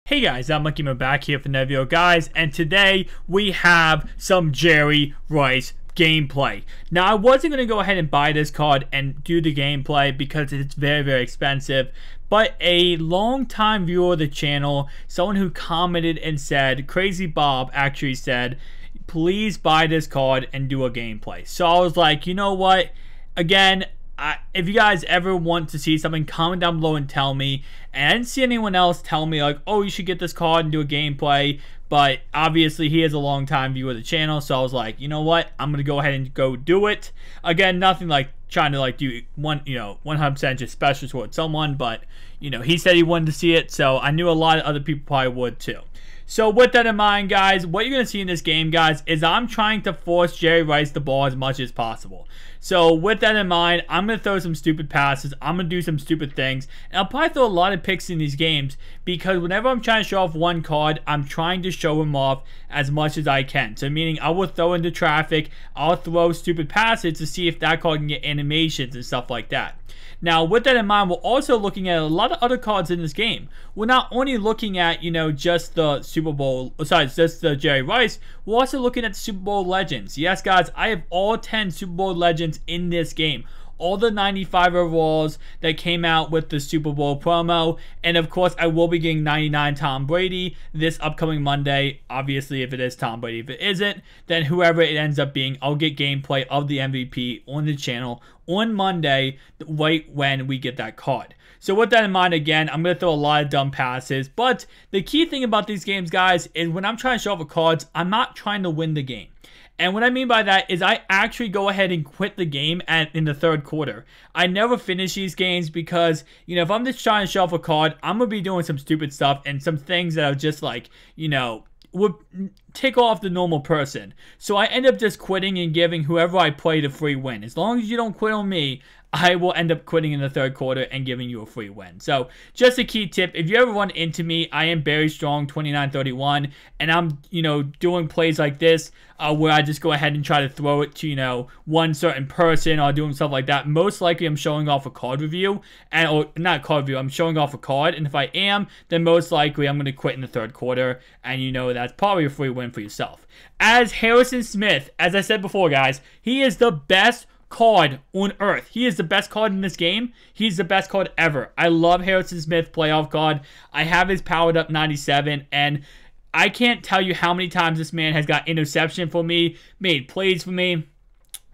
Hey guys, I'm MUT back here for another video, guys, and today we have some Jerry Rice gameplay. Now, I wasn't going to go ahead and buy this card and do the gameplay because it's very expensive, but a long-time viewer of the channel, someone who commented and said, Crazy Bob actually said, please buy this card and do a gameplay. So I was like, you know what, again, if you guys ever want to see something, comment down below and tell me. And I didn't see anyone else tell me like, oh, you should get this card and do a gameplay. But obviously he is a long time viewer of the channel, so I was like, you know what, I'm gonna go ahead and go do it. Again, nothing like trying to like do 100% just special towards someone, but he said he wanted to see it, so I knew a lot of other people probably would too. So with that in mind, guys, what you're going to see in this game, guys, is I'm trying to force Jerry Rice the ball as much as possible. So with that in mind, I'm going to throw some stupid passes. I'm going to do some stupid things. And I'll probably throw a lot of picks in these games because whenever I'm trying to show off one card, I'm trying to show him off as much as I can. So meaning I will throw into traffic. I'll throw stupid passes to see if that card can get animations and stuff like that. Now, with that in mind, we're also looking at a lot of other cards in this game. We're not only looking at, just the Super Bowl, besides just the Jerry Rice, we're also looking at the Super Bowl legends. Yes, guys, I have all 10 Super Bowl legends in this game. All the 95 overalls that came out with the Super Bowl promo. And of course, I will be getting 99 Tom Brady this upcoming Monday. Obviously, if it is Tom Brady. If it isn't, then whoever it ends up being, I'll get gameplay of the MVP on the channel on Monday, right when we get that card. So with that in mind, again, I'm going to throw a lot of dumb passes. But the key thing about these games, guys, is when I'm trying to show off the cards, I'm not trying to win the game. And what I mean by that is I actually go ahead and quit the game in the third quarter. I never finish these games because, if I'm just trying to show off a card, I'm going to be doing some stupid stuff and some things that are just like, would tick off the normal person. So I end up just quitting and giving whoever I play the free win. As long as you don't quit on me, I will end up quitting in the third quarter and giving you a free win. So, just a key tip, if you ever run into me, I am very strong, 29-31, and I'm, doing plays like this, where I just go ahead and try to throw it to, one certain person or doing stuff like that. Most likely, I'm showing off a card review, or not card review, I'm showing off a card, and if I am, then most likely I'm going to quit in the third quarter, and that's probably a free win for yourself. As Harrison Smith, as I said before, guys, he is the best card on earth. He is the best card in this game. He's the best card ever. I love Harrison Smith playoff card. I have his powered up 97, and I can't tell you how many times this man has got interception for me, made plays for me.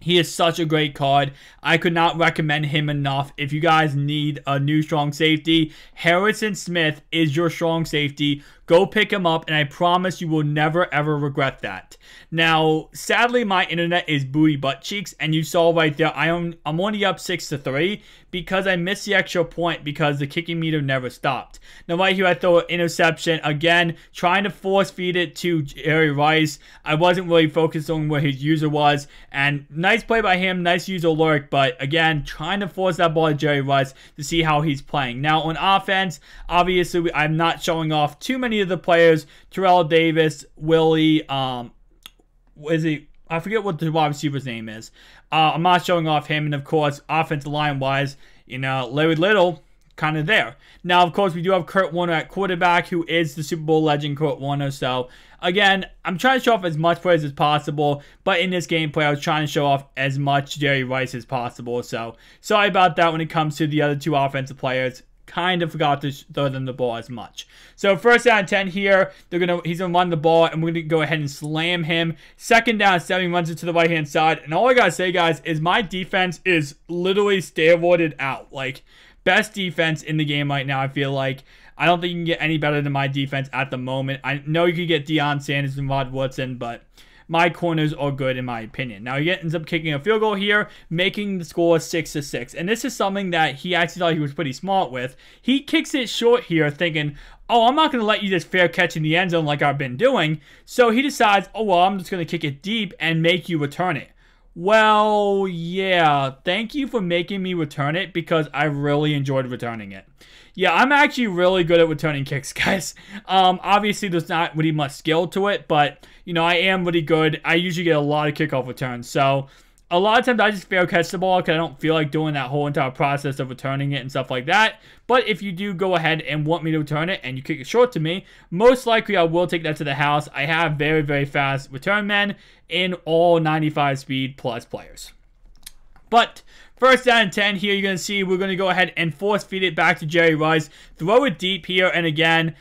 He is such a great card. I could not recommend him enough. If you guys need a new strong safety, Harrison Smith is your strong safety. Go pick him up, and I promise you will never, ever regret that. Now, sadly, my internet is booty butt cheeks, and you saw right there, I'm only up 6-3 because I missed the extra point because the kicking meter never stopped. Now, right here, I throw an interception. Again, trying to force feed it to Jerry Rice. I wasn't really focused on where his user was, and nice play by him, nice user alert, but again, trying to force that ball to Jerry Rice to see how he's playing. Now, on offense, obviously, I'm not showing off too many of the players. Terrell Davis, Willie, I forget what the wide receiver's name is. I'm not showing off him, and of course, offensive line wise, Larry Little, kind of there. Now, of course, we do have Kurt Warner at quarterback, who is the Super Bowl legend, Kurt Warner. So, again, I'm trying to show off as much players as possible, but in this gameplay, I was trying to show off as much Jerry Rice as possible. So, sorry about that when it comes to the other two offensive players. Kind of forgot to throw them the ball as much. So first down and 10 here. He's gonna run the ball, and we're gonna go ahead and slam him. Second down, 7 runs it to the right hand side. And all I gotta say, guys, is my defense is literally steroided out. Like, best defense in the game right now. I feel like I don't think you can get any better than my defense at the moment. I know you could get Deion Sanders and Rod Woodson, but my corners are good in my opinion. Now he ends up kicking a field goal here, making the score 6-6. And this is something that he actually thought he was pretty smart with. He kicks it short here thinking, oh, I'm not going to let you just fair catch in the end zone like I've been doing. So he decides, oh, well, I'm just going to kick it deep and make you return it. Well, yeah, thank you for making me return it because I really enjoyed returning it. Yeah, I'm actually really good at returning kicks, guys. Obviously, there's not really much skill to it, but, I am really good. I usually get a lot of kickoff returns, so a lot of times I just fair catch the ball because I don't feel like doing that whole entire process of returning it and stuff like that. But if you do go ahead and want me to return it and you kick it short to me, most likely I will take that to the house. I have very, very fast return men in all 95 speed plus players. But first down and 10 here, you're going to see we're going to go ahead and force feed it back to Jerry Rice. Throw it deep here, and again,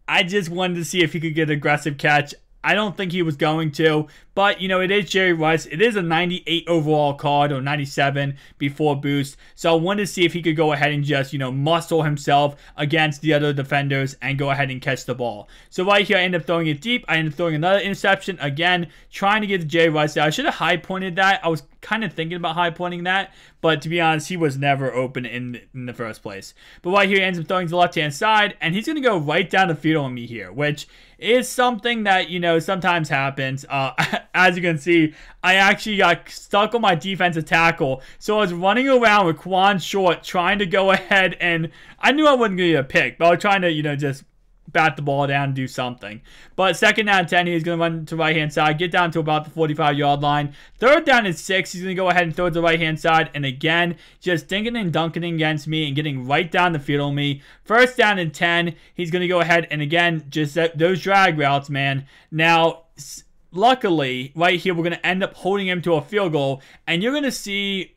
I just wanted to see if he could get an aggressive catch. I don't think he was going to, but, you know, it is Jerry Rice. It is a 98 overall card, or 97 before boost. So I wanted to see if he could go ahead and just, you know, muscle himself against the other defenders and go ahead and catch the ball. So right here, I end up throwing it deep. I end up throwing another interception. Again, trying to get to Jerry Rice there. I should have high pointed that. I was kind of thinking about high pointing that, but to be honest, he was never open in the first place. But right here, he ends up throwing to the left-hand side, and he's going to go right down the field on me here, which is something that, you know, sometimes happens. As you can see, I actually got stuck on my defensive tackle, so I was running around with Quan short, trying to go ahead, and I knew I wasn't going to get a pick, but I was trying to, you know, just bat the ball down and do something. But second down and 10, he's going to run to the right-hand side, get down to about the 45-yard line. Third down and 6, he's going to go ahead and throw it to the right-hand side. And again, just dinking and dunking against me and getting right down the field on me. First down and 10, he's going to go ahead and again, just those drag routes, man. Now, luckily, right here, we're going to end up holding him to a field goal. And you're going to see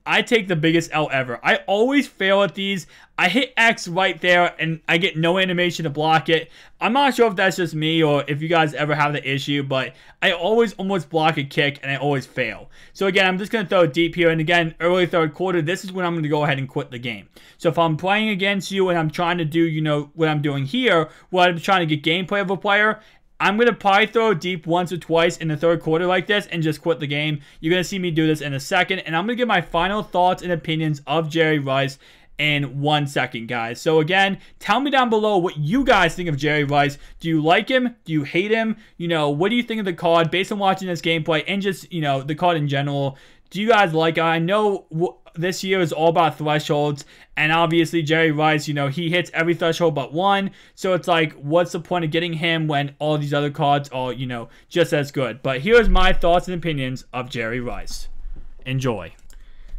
I take the biggest L ever. I always fail at these. I hit X right there, and I get no animation to block it. I'm not sure if that's just me or if you guys ever have the issue, but I always almost block a kick, and I always fail. So again, I'm just going to throw it deep here, and again, early third quarter, this is when I'm going to go ahead and quit the game. So if I'm playing against you and I'm trying to do, you know, what I'm doing here, where I'm trying to get gameplay of a player, I'm going to probably throw deep once or twice in the third quarter like this and just quit the game. You're going to see me do this in a second. And I'm going to give my final thoughts and opinions of Jerry Rice in 1 second, guys. So again, tell me down below what you guys think of Jerry Rice. Do you like him? Do you hate him? You know, what do you think of the card based on watching this gameplay and just, you know, the card in general? Do you guys like it? I know this year is all about thresholds, and obviously Jerry Rice, you know, he hits every threshold but one, so it's like, what's the point of getting him when all these other cards are, you know, just as good? But here's my thoughts and opinions of Jerry Rice. Enjoy.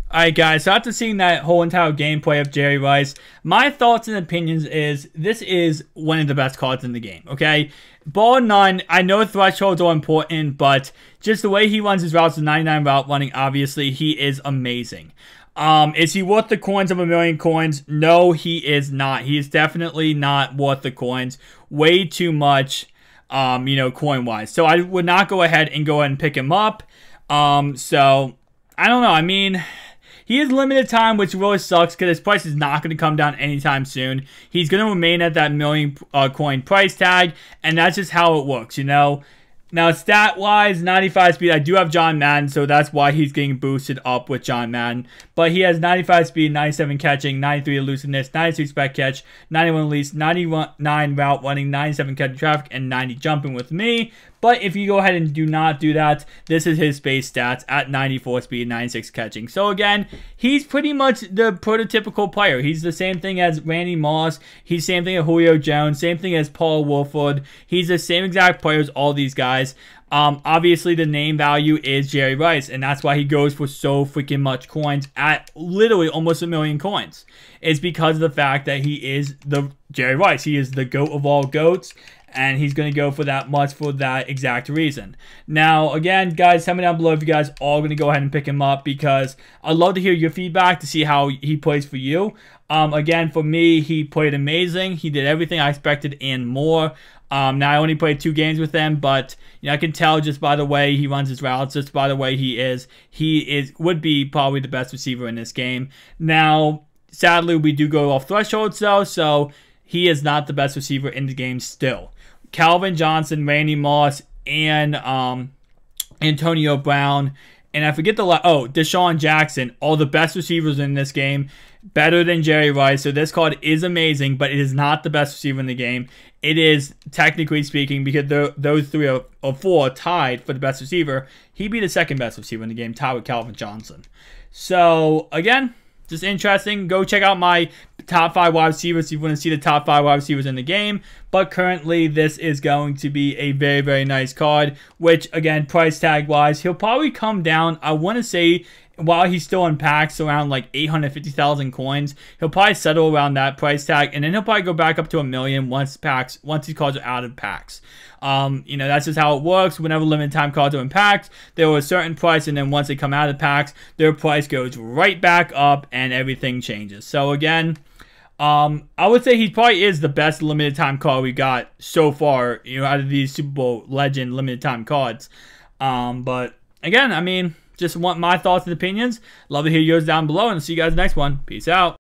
Alright guys, so after seeing that whole entire gameplay of Jerry Rice, my thoughts and opinions is, this is one of the best cards in the game, okay? Bar none, I know thresholds are important, but just the way he runs his routes with 99 route running, obviously, he is amazing. Is he worth the coins of 1,000,000 coins? No, he is not. He is definitely not worth the coins. Way too much, you know, coin-wise. So I would not go ahead and pick him up. So, I don't know. I mean, he has limited time, which really sucks because his price is not going to come down anytime soon. He's going to remain at that 1,000,000 coin price tag, and that's just how it works, you know. Now, stat-wise, 95 speed, I do have John Madden, so that's why he's getting boosted up with John Madden. But he has 95 speed, 97 catching, 93 elusiveness, 96 spec catch, 91 release, 99 route running, 97 catching traffic, and 90 jumping with me. But if you go ahead and do not do that, this is his base stats at 94 speed, 96 catching. So again, he's pretty much the prototypical player. He's the same thing as Randy Moss. He's the same thing as Julio Jones. Same thing as Paul Wolford. He's the same exact player as all these guys. Obviously, the name value is Jerry Rice, and that's why he goes for so freaking much coins at literally almost 1,000,000 coins. It's because of the fact that he is the Jerry Rice. He is the GOAT of all GOATs. And he's going to go for that much for that exact reason. Now, again, guys, tell me down below if you guys are all going to go ahead and pick him up, because I'd love to hear your feedback to see how he plays for you. Again, for me, he played amazing. He did everything I expected and more. Now, I only played 2 games with him, but you know, I can tell just by the way he runs his routes, just by the way he would be probably the best receiver in this game. Now, sadly, we do go off thresholds, though, so he is not the best receiver in the game still. Calvin Johnson, Randy Moss, and Antonio Brown, and I forget Deshaun Jackson, all the best receivers in this game, better than Jerry Rice. So this card is amazing, but it is not the best receiver in the game. It is, technically speaking, because those 3 or 4 are tied for the best receiver. He'd be the second best receiver in the game, tied with Calvin Johnson. So, again, just interesting. Go check out my top 5 wide receivers. You want to see the top 5 wide receivers in the game. But currently, this is going to be a very, very nice card, which, again, price tag wise, he'll probably come down, I want to say, while he's still in packs, around like 850,000 coins. He'll probably settle around that price tag, and then he'll probably go back up to 1 million once these cards are out of packs. You know, that's just how it works. Whenever limited time cards are in packs, there are a certain price, and then once they come out of packs, their price goes right back up, and everything changes. So again, I would say he probably is the best limited time card we got so far, you know, out of these Super Bowl legend limited time cards. But again, I mean, just want my thoughts and opinions. Love to hear yours down below, and see you guys next one. Peace out.